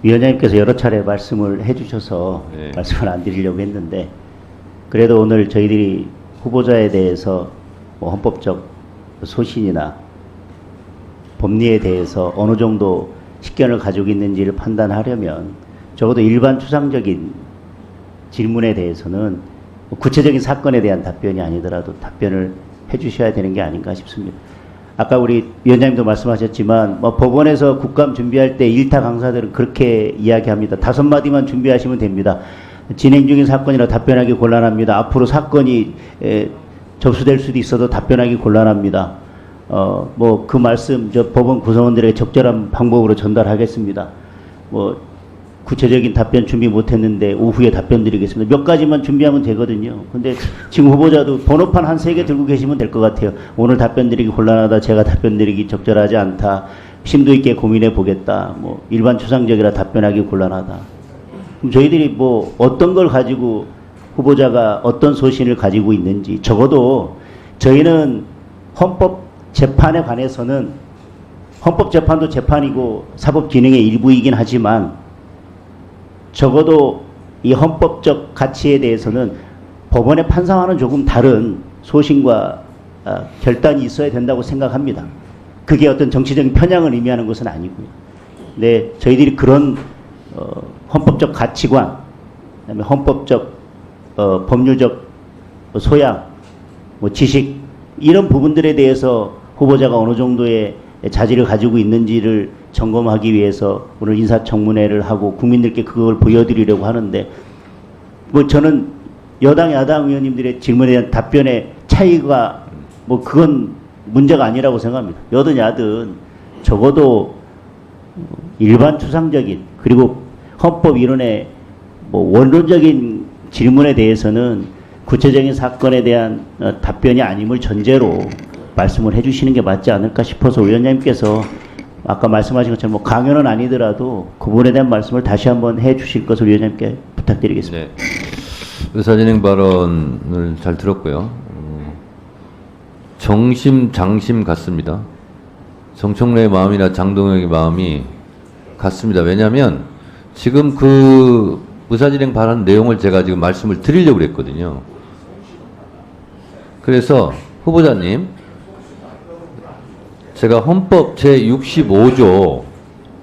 위원장님께서 여러 차례 말씀을 해주셔서 네. 말씀을 안 드리려고 했는데, 그래도 오늘 저희들이 후보자에 대해서 뭐 헌법적 소신이나 법리에 대해서 어느 정도 식견을 가지고 있는지를 판단하려면 적어도 일반 추상적인 질문에 대해서는 구체적인 사건에 대한 답변이 아니더라도 답변을 해주셔야 되는 게 아닌가 싶습니다. 아까 우리 위원장님도 말씀하셨지만 뭐 법원에서 국감 준비할 때 일타 강사들은 그렇게 이야기합니다. 5마디만 준비하시면 됩니다. 진행 중인 사건이라 답변하기 곤란합니다. 앞으로 사건이 접수될 수도 있어도 답변하기 곤란합니다. 뭐 그 말씀 저 법원 구성원들에게 적절한 방법으로 전달하겠습니다. 뭐 구체적인 답변 준비 못했는데 오후에 답변 드리겠습니다. 몇 가지만 준비하면 되거든요. 근데 지금 후보자도 번호판 한 3개 들고 계시면 될 것 같아요. 오늘 답변 드리기 곤란하다. 제가 답변 드리기 적절하지 않다. 심도 있게 고민해 보겠다. 뭐 일반 추상적이라 답변하기 곤란하다. 그럼 저희들이 뭐 어떤 걸 가지고 후보자가 어떤 소신을 가지고 있는지, 적어도 저희는 헌법 재판에 관해서는 헌법 재판도 재판이고 사법 기능의 일부이긴 하지만 적어도 이 헌법적 가치에 대해서는 법원의 판사와는 조금 다른 소신과 결단이 있어야 된다고 생각합니다. 그게 어떤 정치적인 편향을 의미하는 것은 아니고요. 네, 저희들이 그런 헌법적 가치관, 그다음에 헌법적 법률적 소양, 뭐 지식, 이런 부분들에 대해서 후보자가 어느 정도의 자질을 가지고 있는지를 점검하기 위해서 오늘 인사청문회를 하고 국민들께 그걸 보여드리려고 하는데, 뭐 저는 여당 야당 의원님들의 질문에 대한 답변의 차이가 뭐 그건 문제가 아니라고 생각합니다. 여든 야든 적어도 일반 추상적인 그리고 헌법 이론의 뭐 원론적인 질문에 대해서는 구체적인 사건에 대한 답변이 아님을 전제로 말씀을 해주시는 게 맞지 않을까 싶어서 위원장님께서 아까 말씀하신 것처럼 뭐 강연은 아니더라도 그 부분에 대한 말씀을 다시 한번 해주실 것을 위원장님께 부탁드리겠습니다. 네. 의사진행 발언을 잘 들었고요. 정심 장심 같습니다. 정청래의 마음이나 장동혁의 마음이 같습니다. 왜냐하면 지금 그 의사진행 발언 내용을 제가 지금 말씀을 드리려고 그랬거든요. 그래서 후보자님, 제가 헌법 제65조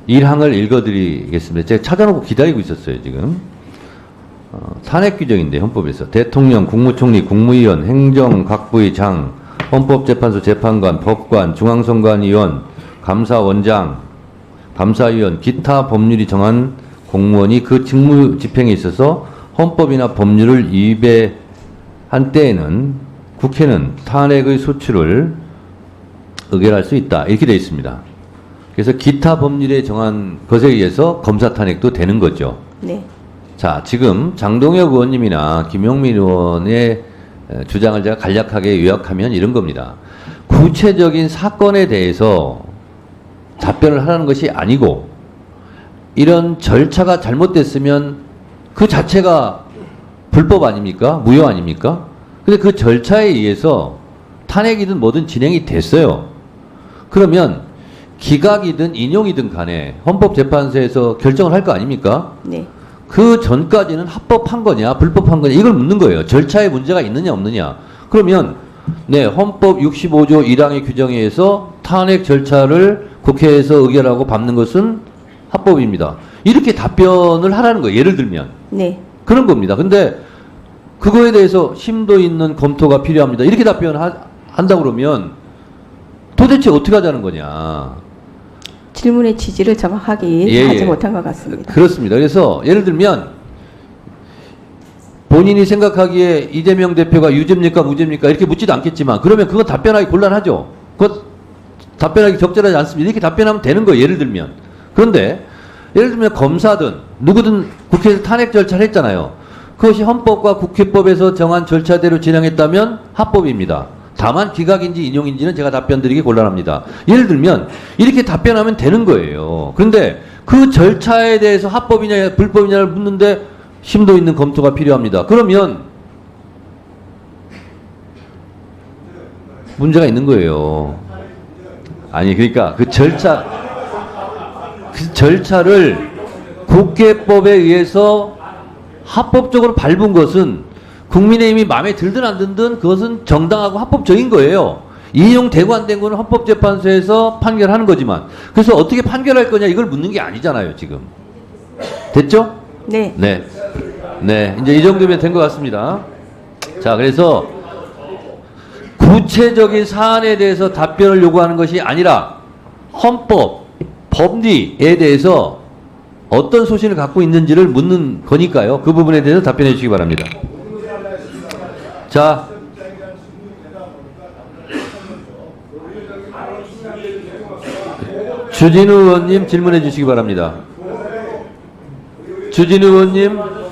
1항을 읽어드리겠습니다. 제가 찾아놓고 기다리고 있었어요, 지금. 탄핵 규정인데, 헌법에서. 대통령, 국무총리, 국무위원, 행정, 각부의 장, 헌법재판소 재판관, 법관, 중앙선관위원, 감사원장, 감사위원, 기타 법률이 정한 공무원이 그 직무 집행에 있어서 헌법이나 법률을 위배한 때에는 국회는 탄핵의 소추를 의결할 수 있다. 이렇게 되어 있습니다. 그래서 기타 법률에 정한 것에 의해서 검사 탄핵도 되는 거죠. 네. 자, 지금 장동혁 의원님이나 김용민 의원의 주장을 제가 간략하게 요약하면 이런 겁니다. 구체적인 사건에 대해서 답변을 하라는 것이 아니고, 이런 절차가 잘못됐으면 그 자체가 불법 아닙니까? 무효 아닙니까? 근데 그 절차에 의해서 탄핵이든 뭐든 진행이 됐어요. 그러면 기각이든 인용이든 간에 헌법재판소에서 결정을 할 거 아닙니까? 네. 그 전까지는 합법한 거냐 불법한 거냐 이걸 묻는 거예요. 절차에 문제가 있느냐 없느냐. 그러면 네, 헌법 65조 1항의 규정에 의해서 탄핵 절차를 국회에서 의결하고 밟는 것은 합법입니다. 이렇게 답변을 하라는 거예요. 예를 들면. 네. 그런 겁니다. 근데 그거에 대해서 심도 있는 검토가 필요합니다. 이렇게 답변한다 그러면 도대체 어떻게 하자는 거냐. 질문의 취지를 정확하게 하지 못한 것 같습니다. 그렇습니다. 그래서 예를 들면 본인이 생각하기에 이재명 대표가 유죄입니까 무죄입니까 이렇게 묻지도 않겠지만, 그러면 그건 답변하기 곤란하죠. 그것 답변하기 적절하지 않습니다. 이렇게 답변하면 되는 거예요. 예를 들면. 그런데 예를 들면 검사든 누구든 국회에서 탄핵 절차를 했잖아요. 그것이 헌법과 국회법에서 정한 절차대로 진행했다면 합법입니다. 다만 기각인지 인용인지는 제가 답변 드리기 곤란합니다. 예를 들면 이렇게 답변하면 되는 거예요. 그런데 그 절차에 대해서 합법이냐 불법이냐를 묻는데 심도 있는 검토가 필요합니다. 그러면 문제가 있는 거예요. 아니 그러니까 그 절차를 국회법에 의해서 합법적으로 밟은 것은 국민의힘이 마음에 들든 안 들든 그것은 정당하고 합법적인 거예요. 인용되고 안 된 거는 헌법재판소에서 판결하는 거지만, 그래서 어떻게 판결할 거냐 이걸 묻는 게 아니잖아요, 지금. 됐죠? 네. 네. 네. 이제 이 정도면 된 것 같습니다. 자, 그래서 구체적인 사안에 대해서 답변을 요구하는 것이 아니라 헌법, 법리에 대해서 어떤 소신을 갖고 있는지를 묻는 거니까요. 그 부분에 대해서 답변해 주시기 바랍니다. 자, 주진우 의원님 질문해 주시기 바랍니다. 주진우 의원님.